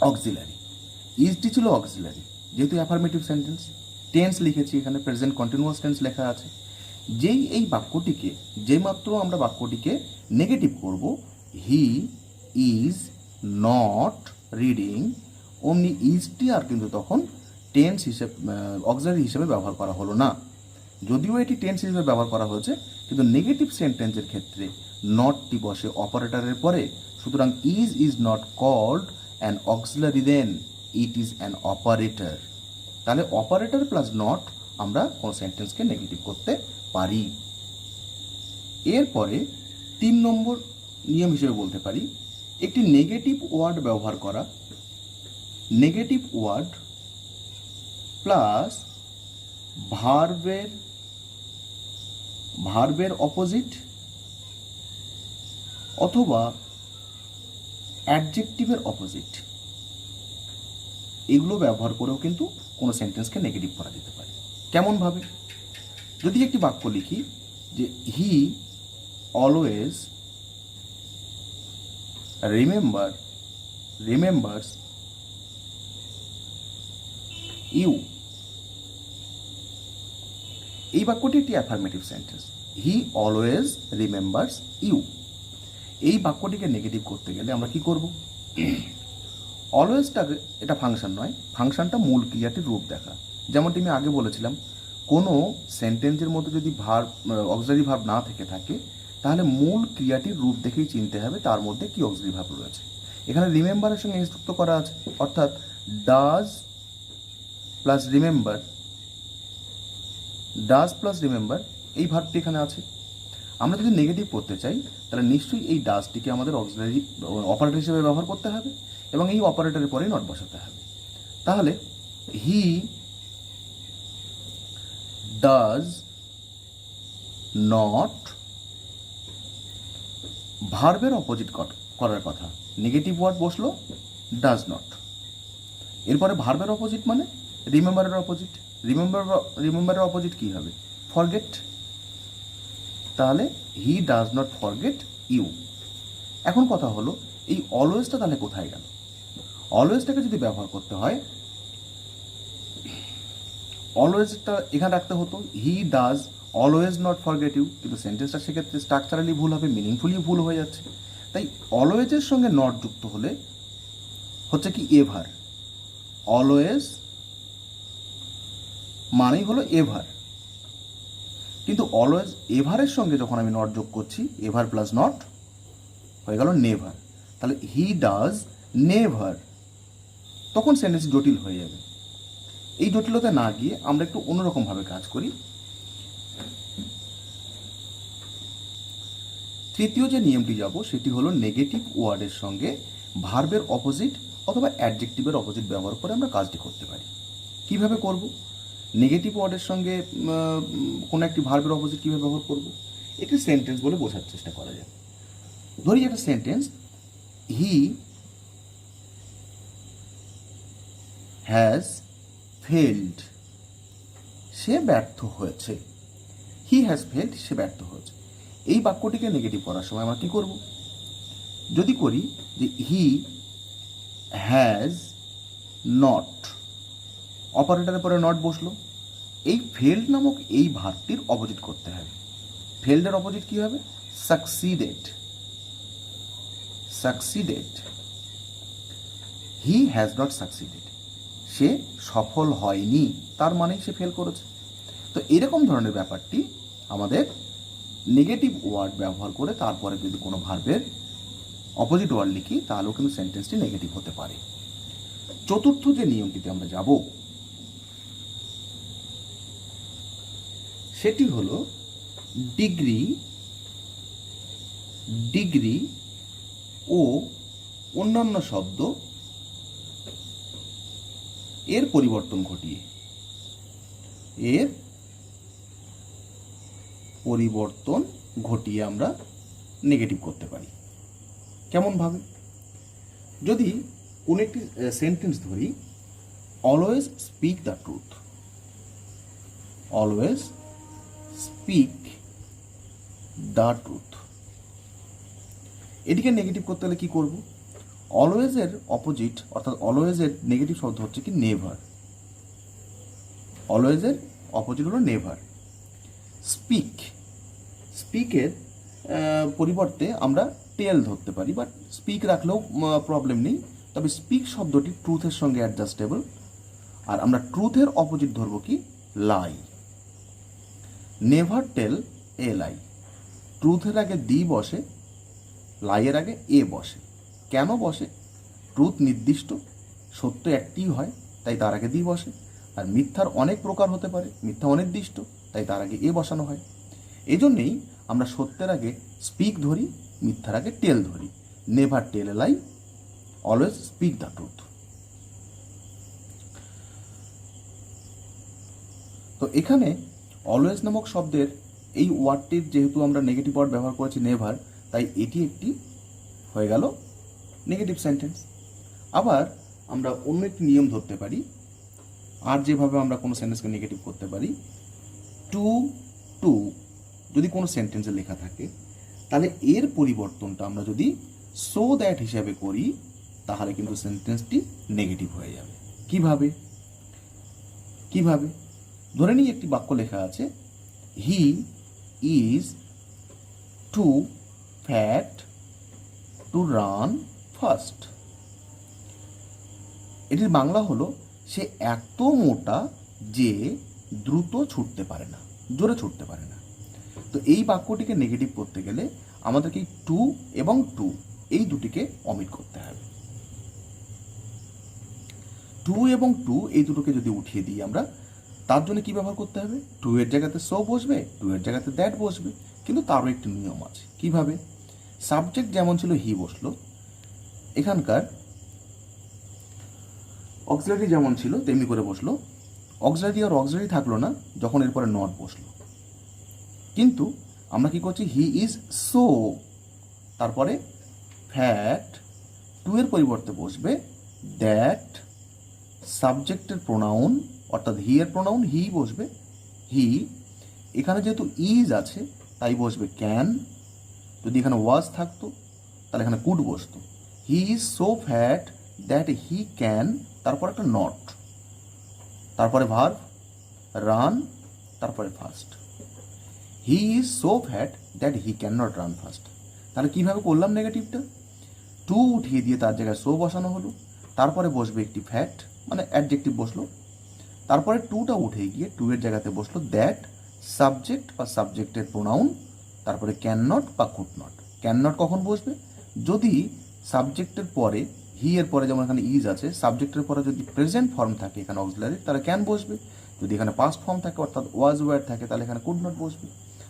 অক্সিলারি, ইজটি ছিল অক্সিলারি। যেহেতু অ্যাফার্মেটিভ সেন্টেন্স, টেন্স লিখেছি, এখানে প্রেজেন্ট কন্টিনিউয়াস টেন্স লেখা আছে। যেই এই বাক্যটিকে, যেমাত্র আমরা বাক্যটিকে নেগেটিভ করব, হি ইজ নট রিডিং, অমনি ইজটি আর কিন্তু তখন টেন্স হিসেবে, অক্সিলারি হিসেবে ব্যবহার করা হলো না। যদিও এটি টেন্স হিসেবে ব্যবহার করা হয়েছে, কিন্তু নেগেটিভ সেন্টেন্সের ক্ষেত্রে নটটি বসে অপারেটরের পরে। সুতরাং is not called an auxiliary then, it is an operator. তাহলে অপারেটর প্লাস নট আমরা কোনো সেন্টেন্সকে নেগেটিভ করতে পারি। এরপরে 3 নম্বর নিয়ম হিসেবে বলতে পারি, একটি নেগেটিভ ওয়ার্ড ব্যবহার করা। নেগেটিভ ওয়ার্ড প্লাস ভার্বের অপোজিট অথবা অ্যাডজেক্টিভের অপোজিট, এগুলো ব্যবহার করেও কিন্তু কোনো সেন্টেন্সকে নেগেটিভ করা যেতে পারে। কেমনভাবে? যদি একটি বাক্য লিখি যে হি অলওয়েজ রিমেম্বার্স ইউ, এই বাক্যটি একটি affirmative sentence. He always remembers you. এই বাক্যটিকে নেগেটিভ করতে গেলে আমরা কি করব? অলওয়েজটাকে, এটা ফাংশন নয়, ফাংশনটা মূল ক্রিয়াটির রূপ দেখা। যেমনটি আমি আগে বলেছিলাম, কোনো সেন্টেন্সের মধ্যে যদি ভার্ব, অক্সিলারি ভার্ব না থেকে থাকে, তাহলে মূল ক্রিয়াটির রূপ দেখেই চিনতে হবে তার মধ্যে কি অক্সিলারি ভার্ব রয়েছে। এখানে রিমেম্বারের সঙ্গে এস যুক্ত করা আছে, অর্থাৎ does plus remember, does plus remember, এই ভার্বটি এখানে আছে। আমরা যদি নেগেটিভ করতে চাই তাহলে নিশ্চয়ই এই ডাজটিকে আমাদের অক্সিলারি অপারেটর হিসেবে ব্যবহার করতে হবে এবং এই অপারেটরের পরেই নট বসাতে হবে। তাহলে হি ডাজ নট, ভার্বের অপোজিট করার কথা, নেগেটিভ ওয়ার্ড বসলো ডাজ নট। এরপরে ভার্বের অপোজিট মানে রিমেম্বারের অপোজিট। রিমেম্বারের অপোজিট কি হবে? ফরগেট। তাহলে he does not forget you. এখন কথা হলো, এই অলওয়েজটা তাহলে কোথায় গেল? অলওয়েজটাকে যদি ব্যবহার করতে হয়, অলওয়েজটা এখানে রাখতে হতো he does always not forget you, কিন্তু সেন্টেন্সটা সেক্ষেত্রে স্ট্রাকচারালি ভুল হবে, মিনিংফুলি ভুল হয়ে যাচ্ছে। তাই অলওয়েজের সঙ্গে নট যুক্ত হলে হচ্ছে কি এভার। অলওয়েজ মানেই হলো এভার, কিন্তু অলওয়েজ এভারের সঙ্গে যখন আমি নট যোগ করছি, এভার প্লাস নট হয়ে গেল নেভার। তাহলে হি ডাজ নেভার, তখন সেন্টেন্স জটিল হয়ে যাবে। এই জটিলতা না গিয়ে আমরা একটু অন্যরকমভাবে কাজ করি। তৃতীয় যে নিয়মটি যাব সেটি হলো নেগেটিভ ওয়ার্ডের সঙ্গে ভার্বের অপোজিট অথবা অ্যাডজেক্টিভের অপোজিট ব্যবহার করে আমরা কাজটি করতে পারি। কিভাবে করব? নেগেটিভ ওয়ার্ডের সঙ্গে কোনো একটি ভার্বের অপোজিট কীভাবে ব্যবহার করব? একটি সেন্টেন্স বলে বোঝার চেষ্টা করা যায়। ধরি একটা সেন্টেন্স, হি হ্যাজ ফেলড, সে ব্যর্থ হয়েছে। হি হ্যাজ ফেল্ড, সে ব্যর্থ হয়েছে। এই বাক্যটিকে নেগেটিভ করার সময় আমরা কী করব? যদি করি যে হি হ্যাজ নট, অপারেটরের পরে নট বসলো, এই ফেল্ড নামক এই ভার্বটির অপোজিট করতে হবে। ফেল্ডের অপোজিট কী হবে? Succeeded. Succeeded. He has not succeeded, সে সফল হয়নি, তার মানেই সে ফেল করেছে। তো এরকম ধরনের ব্যাপারটি আমাদের নেগেটিভ ওয়ার্ড ব্যবহার করে তারপরে যদি কোনো ভার্বের অপোজিট ওয়ার্ড লিখি তাহলেও কিন্তু সেন্টেন্সটি নেগেটিভ হতে পারে। চতুর্থ যে নিয়মটিতে আমরা যাব সেটি হলো ডিগ্রি, ডিগ্রি ও অন্যান্য শব্দ এর পরিবর্তন ঘটিয়ে, এর পরিবর্তন ঘটিয়ে আমরা নেগেটিভ করতে পারি। কেমনভাবে? যদি কোনো একটি সেন্টেন্স ধরি, always speak the truth, always speak the truth, এটিকে নেগেটিভ করতে হলে কী করব? অলওয়েজের অপোজিট অর্থাৎ অলওয়েজের নেগেটিভ শব্দ হচ্ছে কি নেভার। অলওয়েজের অপোজিট হলো নেভার। স্পিক, স্পিকের পরিবর্তে আমরা টেল ধরতে পারি, বাট স্পিক রাখলেও প্রবলেম নেই। তবে স্পিক শব্দটি ট্রুথের সঙ্গে অ্যাডজাস্টেবল। আর আমরা ট্রুথের অপোজিট ধরব কি? লাই। নেভার টেল এ লাই, ট্রুথের আগে দি বসে, লাইয়ের আগে এ বসে। কেন বসে? ট্রুথ নির্দিষ্ট, সত্য একটিই হয়, তাই তার আগে দি বসে। আর মিথ্যার অনেক প্রকার হতে পারে, মিথ্যা অনির্দিষ্ট, তাই তার আগে এ বসানো হয়। এই জন্যেই আমরা সত্যের আগে স্পিক ধরি, মিথ্যার আগে টেল ধরি। Never tell a lie, always speak the truth. তো এখানে অলওয়েজ নামক শব্দের এই ওয়ার্ডটির যেহেতু আমরা নেগেটিভ ওয়ার্ড ব্যবহার করেছি নেভার, তাই এটি একটি হয়ে গেল নেগেটিভ সেন্টেন্স। আবার আমরা অন্য একটি নিয়ম ধরতে পারি, আর যেভাবে আমরা কোনো সেন্টেন্সকে নেগেটিভ করতে পারি, টু টু যদি কোনো সেন্টেন্সে লেখা থাকে তাহলে এর পরিবর্তনটা আমরা যদি সো দ্যাট হিসাবে করি তাহলে কিন্তু সেন্টেন্সটি নেগেটিভ হয়ে যাবে। কিভাবে? কিভাবে? ধরে নিই একটি বাক্য লেখা আছে, he is too fat to run fast. এটির বাংলা হলো, সে এত মোটা যে দ্রুত ছুটতে পারে না, জোরে ছুটতে পারে না। তো এই বাক্যটিকে নেগেটিভ করতে গেলে আমাদেরকে টু এবং টু এই দুটিকে অমিট করতে হবে। টু এবং টু এই দুটোকে যদি উঠিয়ে দিই আমরা, তার জন্য কি ব্যবহার করতে হবে? টু এর জায়গাতে সো বসবে, টু এর জায়গাতে দ্যাট বসবে। কিন্তু তারও একটি নিয়ম আছে। কিভাবে? সাবজেক্ট যেমন ছিল হি বসলো, এখানকার অক্সিলারি যেমন ছিল তেমনি করে বসলো। অক্সিলারি আর অক্সিলারি থাকলো না যখন এরপরে নট বসলো। কিন্তু আমরা কি করছি? হি ইজ সো, তারপরে ফ্যাট, টু এর পরিবর্তে বসবে দ্যাট, সাবজেক্টের প্রোনাউন অর্থাৎ হি এর প্রোনাউন হি বসবে, হি। এখানে যেহেতু ইজ আছে তাই বসবে ক্যান। যদি এখানে ওয়াজ থাকতো তাহলে এখানে কুড বসতো। He is so fat that he can, তারপর একটা নট, তারপরে ভার্ব রান, তারপরে fast. He is so fat that he can not run fast. তাহলে কীভাবে করলাম নেগেটিভটা? টু উঠিয়ে দিয়ে তার জায়গায় সো বসানো হলো, তারপরে বসবে একটি ফ্যাট মানে অ্যাডজেক্টিভ বসলো, তারপরে টুটা উঠে গিয়ে টু এর জায়গাতে বসলো দ্যাট, সাবজেক্ট বা সাবজেক্টের প্রোনাউন, তারপরে ক্যান নট বা কুড নট। ক্যান নট কখন বসবে? যদি সাবজেক্টের পরে হি এর পরে যেমন এখানে ইজ আছে, সাবজেক্টের পরে যদি প্রেজেন্ট ফর্ম থাকে এখানে অক্সিলারি, তাহলে ক্যান বসবে। যদি এখানে পাস্ট ফর্ম থাকে অর্থাৎ ওয়াজ ওয়ার থাকে তাহলে এখানে কুড নট বসবে।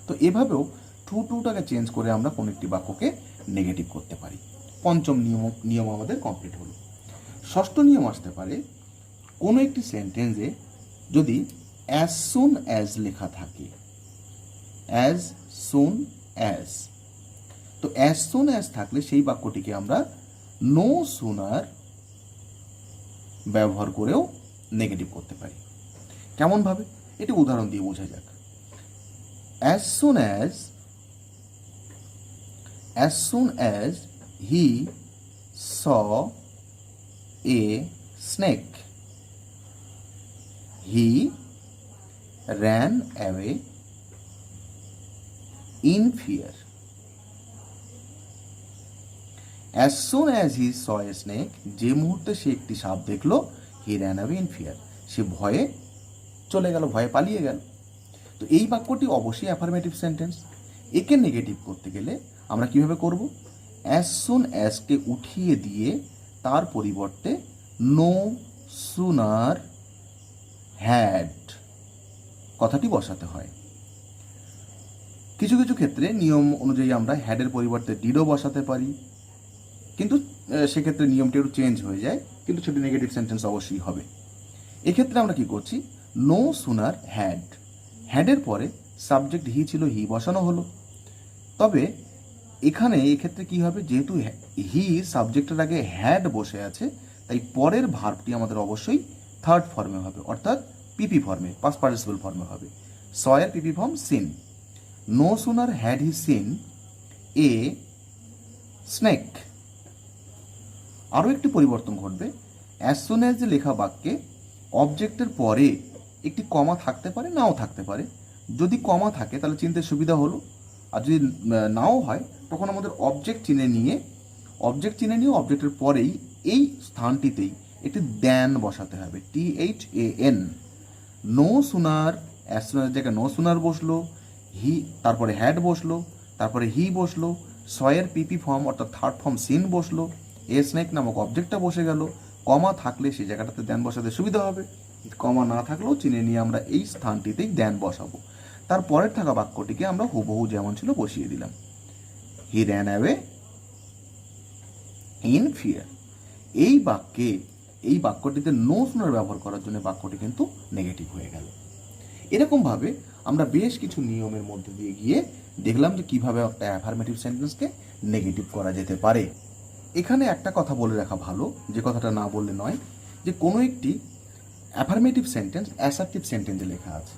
তো এভাবেও টু টুটাকে চেঞ্জ করে আমরা কোনো একটি বাক্যকে নেগেটিভ করতে পারি। পঞ্চম নিয়ম আমাদের কমপ্লিট হলো। ষষ্ঠ নিয়ম আসতে পারে, কোনো একটি সেন্টেন্সে যদি অ্যাজ সুন অ্যাজ লেখা থাকে, অ্যাজ সুন অ্যাজ, তো অ্যাজ সুন অ্যাজ থাকলে সেই বাক্যটিকে আমরা নো সুনার ব্যবহার করেও নেগেটিভ করতে পারি। কেমনভাবে? এটি উদাহরণ দিয়ে বোঝা যাক। As soon as he saw a snake, he ran away in fear. As soon as he saw a snake, যে মুহূর্তে সে একটি সাপ দেখলো, he ran away in fear, সে ভয়ে চলে গেল, ভয়ে পালিয়ে গেল। তো এই বাক্যটি অবশ্যই অ্যাফার্মেটিভ সেন্টেন্স। একে নেগেটিভ করতে গেলে আমরা কিভাবে করব? অ্যাজ সুন অ্যাজকে উঠিয়ে দিয়ে তার পরিবর্তে নো সুনার হ্যাড কথাটি বসাতে হয়। কিছু কিছু ক্ষেত্রে নিয়ম অনুযায়ী আমরা হ্যাডের পরিবর্তে ডিডও বসাতে পারি, কিন্তু সেক্ষেত্রে নিয়মটি একটু চেঞ্জ হয়ে যায়, কিন্তু সেটি নেগেটিভ সেন্টেন্স অবশ্যই হবে। এক্ষেত্রে আমরা কি করছি? নো সুনার হ্যাড, হ্যাডের পরে সাবজেক্ট হি ছিল, হি বসানো হলো। তবে এখানে এক্ষেত্রে কি হবে? যেহেতু হি সাবজেক্টের আগে হ্যাড বসে আছে, তাই পরের ভার্বটি আমাদের অবশ্যই থার্ড ফর্মে হবে, অর্থাৎ পিপি ফর্মে, পাস্ট পার্টিসিপল ফর্মে হবে। সয়ের PP form seen. No sooner had he seen a snake. আরও একটি পরিবর্তন ঘটবে। অ্যাজ সুন অ্যাজ যে লেখা বাক্যে অবজেক্টের পরে একটি কমা থাকতে পারে, নাও থাকতে পারে। যদি কমা থাকে তাহলে চিনতে সুবিধা হলো, আর যদি নাও হয় তখন আমাদের অবজেক্ট চিনে নিয়ে অবজেক্টের পরেই এই স্থানটিতেই একটি দ্যান বসাতে হবে, THAN। নো সুনার, অ্যাজ সুনার জায়গায় নো সুনার বসলো, হি তারপরে হ্যাড বসলো, তারপরে হি বসলো, সয়ের পিপি ফর্ম অর্থাৎ থার্ড ফর্ম সিন বসলো, এ স্নেক নামক অবজেক্টটা বসে গেল। কমা থাকলে সেই জায়গাটাতে দ্যান বসাতে সুবিধা হবে, কমা না থাকলেও চিনে নিয়ে আমরা এই স্থানটিতেই দ্যান বসাবো। তারপরের থাকা বাক্যটিকে আমরা হুবহু যেমন ছিল বসিয়ে দিলাম, he ran away in fear. এই বাক্যটিতে নো সুনার ব্যবহার করার জন্য বাক্যটি কিন্তু নেগেটিভ হয়ে গেল। এরকমভাবে আমরা বেশ কিছু নিয়মের মধ্যে দিয়ে গিয়ে দেখলাম যে কিভাবে একটা অ্যাফার্মেটিভ সেন্টেন্সকে নেগেটিভ করা যেতে পারে। এখানে একটা কথা বলে রাখা ভালো, যে কথাটা না বললে নয়, যে কোনো একটি অ্যাফার্মেটিভ সেন্টেন্স অ্যাসার্টিভ সেন্টেন্সে লেখা আছে।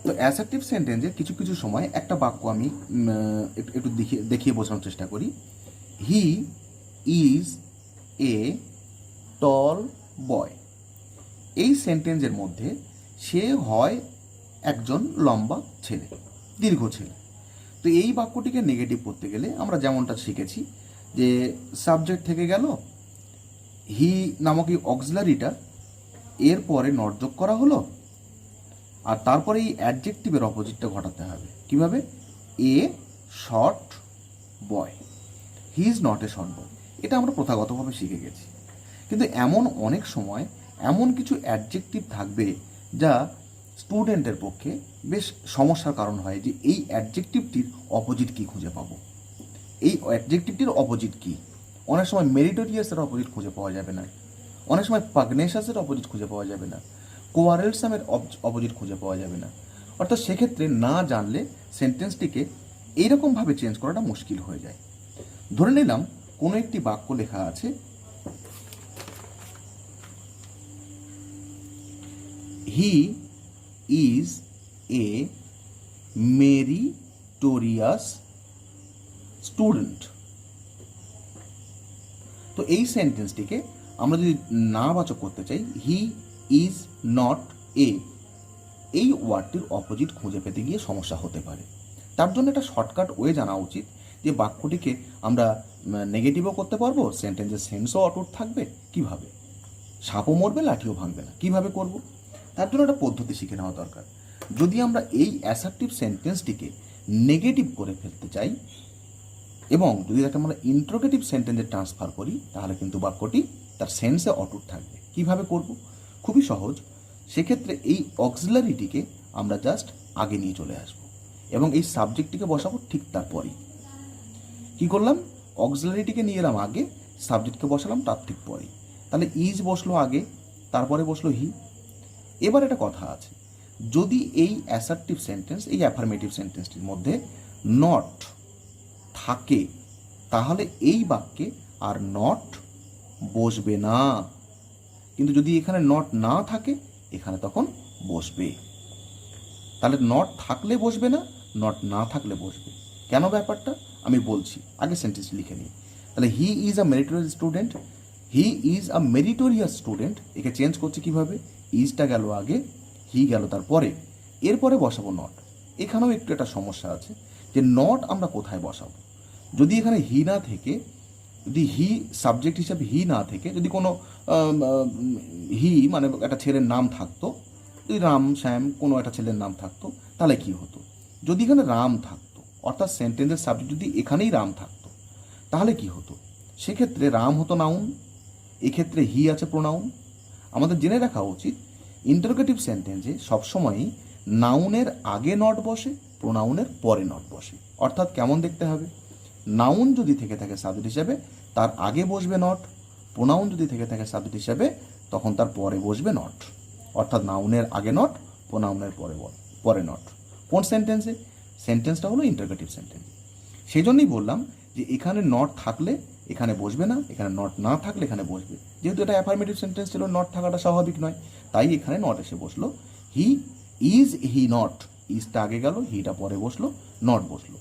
তো অ্যাসার্টিভ সেন্টেন্সে কিছু কিছু সময় একটা বাক্য আমি একটু দেখিয়ে বোঝানোর চেষ্টা করি। হি ইজ এ টল বয়। এই সেন্টেন্সের মধ্যে সে হয় একজন লম্বা ছেলে, দীর্ঘ ছেলে। তো এই বাক্যটিকে নেগেটিভ করতে গেলে আমরা যেমনটা শিখেছি যে সাবজেক্ট থেকে গেল, হি নামক এই অক্সিলারিটা এর পরে নট যোগ করা হলো, আর তারপরে এই অ্যাডজেক্টিভের অপোজিটটা ঘটাতে হবে। কিভাবে? A short boy, he is not a short boy. এটা আমরা প্রথাগতভাবে শিখে গেছি, কিন্তু এমন অনেক সময় এমন কিছু অ্যাডজেক্টিভ থাকবে যা স্টুডেন্টের পক্ষে বেশ সমস্যার কারণ হয়, যে এই অ্যাডজেক্টিভটির অপোজিট কী খুঁজে পাবো, এই অ্যাডজেক্টিভটির অপোজিট কী। অনেক সময় মেরিটোরিয়াসের অপোজিট খুঁজে পাওয়া যাবে না, অনেক সময় পাগনেশাসের অপোজিট খুঁজে পাওয়া যাবে না, কোয়ারেলসামের অপোজিট খুঁজে পাওয়া যাবে না। অর্থাৎ সেক্ষেত্রে না জানলে সেন্টেন্সটিকে এইরকমভাবে চেঞ্জ করাটা মুশকিল হয়ে যায়। ধরে নিলাম কোনো একটি বাক্য লেখা আছে, he is a meritorious student. তো এই সেন্টেন্সটিকে আমরা যদি নাবাচক করতে চাই, হি ইজ নট এ, এই ওয়ার্ডটির অপোজিট খুঁজে পেতে গিয়ে সমস্যা হতে পারে। তার জন্য একটা শর্টকাট ওয়ে জানা উচিত, যে বাক্যটিকে আমরা নেগেটিভও করতে পারবো, সেন্টেন্সের সেন্সও অটুট থাকবে। কিভাবে? সাপও মরবে, লাঠিও ভাঙবে না। কিভাবে করব? তার জন্য একটা পদ্ধতি শিখে নেওয়া দরকার। যদি আমরা এই অ্যাসার্টিভ সেন্টেন্সটিকে নেগেটিভ করে ফেলতে চাই এবং যদি তাকে আমরা ইন্ট্রোগেটিভ সেন্টেন্সে ট্রান্সফার করি, তাহলে কিন্তু বাক্যটি তার সেন্সে অটুট থাকবে। কিভাবে করব? খুবই সহজ। সেক্ষেত্রে এই অক্সিলারিটিকে আমরা জাস্ট আগে নিয়ে চলে আসব এবং এই সাবজেক্টটিকে বসাবো ঠিক তারপরেই। কী করলাম? অক্সিলারিটিকে নিয়ে এলাম আগে, সাবজেক্টকে বসালাম তার ঠিক পরেই। তাহলে ইজ বসলো আগে, তারপরে বসলো হি। এবার একটা কথা আছে, যদি এই অ্যাসার্টিভ সেন্টেন্স, এই অ্যাফার্মেটিভ সেন্টেন্সটির মধ্যে নট থাকে, তাহলে এই বাক্যে আর নট বসবে না। কিন্তু যদি এখানে নট না থাকে, এখানে তখন বসবে। তাহলে নট থাকলে বসবে না, নট না থাকলে বসবে। কেন ব্যাপারটা আমি বলছি, আগে সেন্টেন্স লিখে নিই। তাহলে he is a meritorious student, he is a meritorious student, একে চেঞ্জ করছে কীভাবে, ইজটা গেল আগে, হি গেল তারপরে, এরপরে বসাবো নট। এখানেও একটু একটা সমস্যা আছে যে নট আমরা কোথায় বসাবো। যদি এখানে হি না থেকে, যদি হি সাবজেক্ট হিসাবে হি না থেকে যদি কোনো হি মানে একটা ছেলের নাম থাকতো, যদি রাম শ্যাম কোনো একটা ছেলের নাম থাকতো, তাহলে কি হতো? যদি এখানে রাম থাকতো, অর্থাৎ সেন্টেন্সের সাবজেক্ট যদি এখানেই রাম থাকতো, তাহলে কি হতো? সেক্ষেত্রে রাম হতো নাউন, এক্ষেত্রে হি আছে প্রোনাউন। আমাদের জেনে রাখা উচিত ইন্টারোগেটিভ সেন্টেন্সে সবসময়ই নাউনের আগে নট বসে, প্রোনাউনের পরে নট বসে। অর্থাৎ কেমন দেখতে হবে, নাউন যদি থেকে থাকে সাবজেক্ট হিসাবে তার আগে বসবে নট, প্রোনাউন যদি থেকে থাকে সাবজেক্ট হিসাবে তখন তার পরে বসবে নট। অর্থাৎ নাউনের আগে নট, প্রোনাউনের পরে নট। কোন সেন্টেন্সে? সেন্টেন্সটা হলো ইন্টারোগেটিভ সেন্টেন্স। সেই জন্যই বললাম যে এখানে নট থাকলে এখানে বসবে না, এখানে নট না থাকলে এখানে বসবে। যেহেতু এটা অ্যাফার্মেটিভ সেন্টেন্স ছিল, নট থাকাটা স্বাভাবিক নয়, তাই এখানে নট এসে বসলো। হি ইজ হি নট, ইজটা আগে গেল, হিটা পরে বসলো, নট বসলো।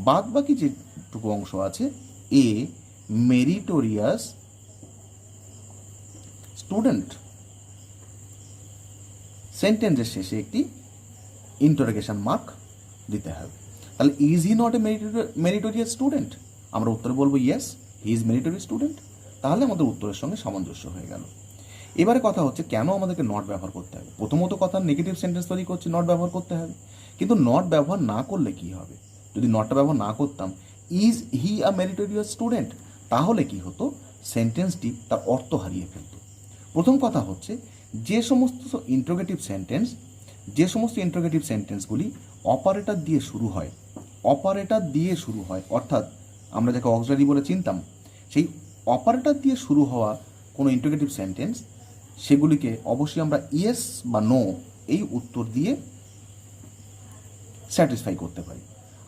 বাদ বাকি যেটুকু অংশ আছে, এ মেরিটোরিয়াস স্টুডেন্ট, সেন্টেন্সের শেষে একটি ইন্টারোগেশন মার্ক দিতে হবে। তাহলে is he not a meritorious student? আমরা উত্তরে বলবো yes, he is meritorious student. তাহলে আমাদের উত্তরের সঙ্গে সামঞ্জস্য হয়ে গেল। এবারে কথা হচ্ছে কেন আমাদেরকে নট ব্যবহার করতে হবে। প্রথমত কথা, নেগেটিভ সেন্টেন্স তৈরি করছি, নট ব্যবহার করতে হবে। কিন্তু নট ব্যবহার না করলে কি হবে? যদি নটটা ব্যবহার না করতাম, is he a meritorious student, তাহলে কি হতো? সেন্টেন্সটি তার অর্থ হারিয়ে ফেলত। প্রথম কথা হচ্ছে যে সমস্ত ইন্টারোগেটিভ সেন্টেন্সগুলি অপারেটর দিয়ে শুরু হয়, অর্থাৎ আমরা যাকে অক্সিলারি বলে চিনতাম, সেই অপারেটর দিয়ে শুরু হওয়া কোনো ইন্টারোগেটিভ সেন্টেন্স, সেগুলিকে অবশ্যই আমরা ইয়েস বা নো এই উত্তর দিয়ে স্যাটিসফাই করতে পারি।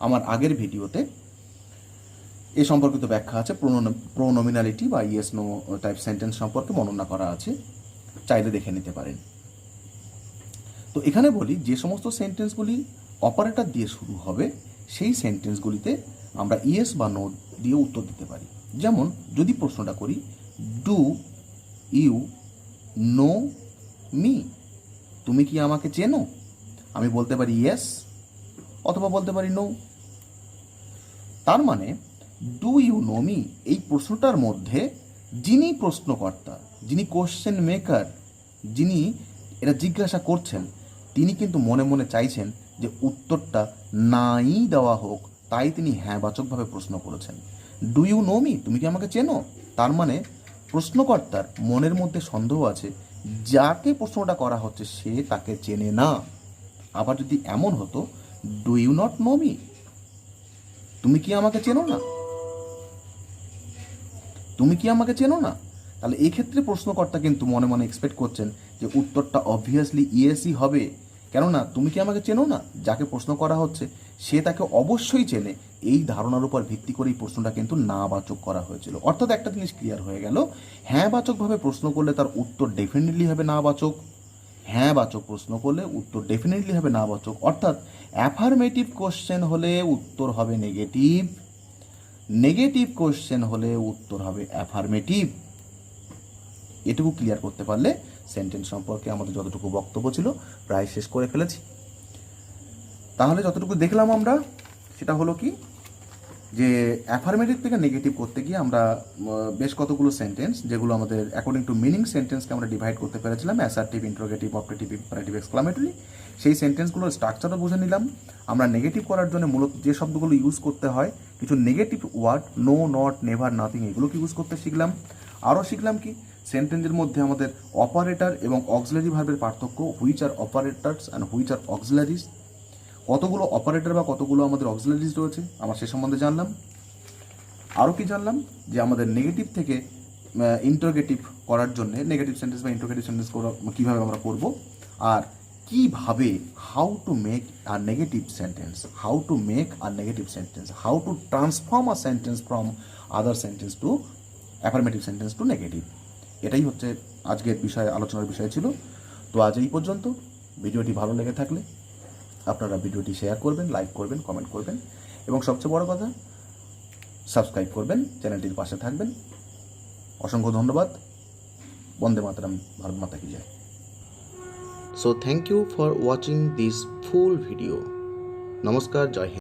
আমার আগের ভিডিওতে এ সম্পর্কিত ব্যাখ্যা আছে, প্রোনোমিনালিটি বা ইয়েস নো টাইপ সেন্টেন্স সম্পর্কে বর্ণনা করা আছে, চাইলে দেখে নিতে পারেন। তো এখানে বলি যে সমস্ত সেন্টেন্সগুলি অপারেটর দিয়ে শুরু হবে সেই সেন্টেন্সগুলিতে আমরা ইয়েস বা নো দিয়ে উত্তর দিতে পারি। যেমন যদি প্রশ্নটা করি, ডু ইউ নো মি, তুমি কি আমাকে চেনো? আমি বলতে পারি ইয়েস অথবা বলতে পারি নো। তার মানে ডু ইউ নো মি এই প্রশ্নটার মধ্যে যিনি প্রশ্নকর্তা, যিনি কোশ্চেন মেকার, যিনি এটা জিজ্ঞাসা করছেন, তিনি কিন্তু মনে মনে চাইছেন যে উত্তরটা নাই দেওয়া হোক, তাই তিনি হ্যাঁবাচকভাবে প্রশ্ন করেছেন। ডু ইউ নো মি, তুমি কি আমাকে চেনো? তার মানে প্রশ্নকর্তার মনের মধ্যে সন্দেহ আছে, যাকে প্রশ্নটা করা হচ্ছে সে তাকে চেনে না। আবার যদি এমন হতো, do you not know me, তুমি কি আমাকে চেনো না, তাহলে এই ক্ষেত্রে প্রশ্নকর্তা কিন্তু মনে মনে এক্সপেক্ট করছেন যে উত্তরটা অবভিয়াসলি ইয়েসই হবে। কেননা তুমি কি আমাকে চেনো না, যাকে প্রশ্ন করা হচ্ছে সে তাকে অবশ্যই চেনে। এই ধারণার উপর ভিত্তি করে এই প্রশ্নটা কিন্তু না বাচক করা হয়েছিল। অর্থাৎ একটা জিনিস ক্লিয়ার হয়ে গেল, হ্যাঁ বাচকভাবে প্রশ্ন করলে তার উত্তর ডেফিনেটলি হবে না বাচক, হ্যাঁ বাচক প্রশ্ন করলে উত্তর ডেফিনেটলি হবে না বাচক। অর্থাৎ অ্যাফার্মেটিভ কোশ্চেন হলে উত্তর হবে নেগেটিভ, নেগেটিভ কোশ্চেন হলে উত্তর হবে অ্যাফার্মেটিভ। এটুকু ক্লিয়ার করতে পারলে সেন্টেন্স সম্পর্কে আমাদের যতটুকু বক্তব্য ছিল প্রায় শেষ করে ফেলেছি। তাহলে যতটুকু দেখলাম আমরা সেটা হলো কি, যে অ্যাফার্মেটিভ থেকে নেগেটিভ করতে গিয়ে আমরা বেশ কতগুলো সেন্টেন্স, যেগুলো আমাদের অ্যাকর্ডিং টু মিনিং সেন্টেন্সকে আমরা ডিভাইড করতে পেরেছিলাম, assertive, interrogative, operative, imperative, exclamatory, সেই সেন্টেন্সগুলোর স্ট্রাকচারও বুঝে নিলাম। আমরা নেগেটিভ করার জন্য মূলত যে শব্দগুলো ইউজ করতে হয়, কিছু negative word, no, not, never, nothing, এগুলোকে ইউজ করতে শিখলাম। আরও শিখলাম কি, সেন্টেন্সের মধ্যে আমাদের অপারেটর এবং অক্সিলারি ভার্বের পার্থক্য, which are operators and which are auxiliaries, কতগুলো অপারেটর বা কতগুলো আমাদের অক্সিলারিজ রয়েছে আমরা সে সম্বন্ধে জানলাম। আরও কি জানলাম, যে আমাদের নেগেটিভ থেকে ইন্টারোগেটিভ করার জন্য নেগেটিভ সেন্টেন্স বা ইন্টারোগেটিভ সেন্টেন্স কীভাবে আমরা করব, আর কিভাবে how to make a negative sentence, how to transform a sentence from other sentence to affirmative sentence to negative. এটাই হচ্ছে আজকের আলোচনার বিষয় ছিল। তো আজ এই পর্যন্ত। ভিডিওটি ভালো লেগে থাকলে আপনারা ভিডিওটি শেয়ার করবেন, লাইক করবেন, কমেন্ট করবেন এবং সবচেয়ে বড় কথা সাবস্ক্রাইব করবেন, চ্যানেলটির পাশে থাকবেন। অসংখ্য ধন্যবাদ। বন্দে মাতরম, ভারত মাতা কি জয়। So thank you for watching this full video. Namaskar, Jai Hind.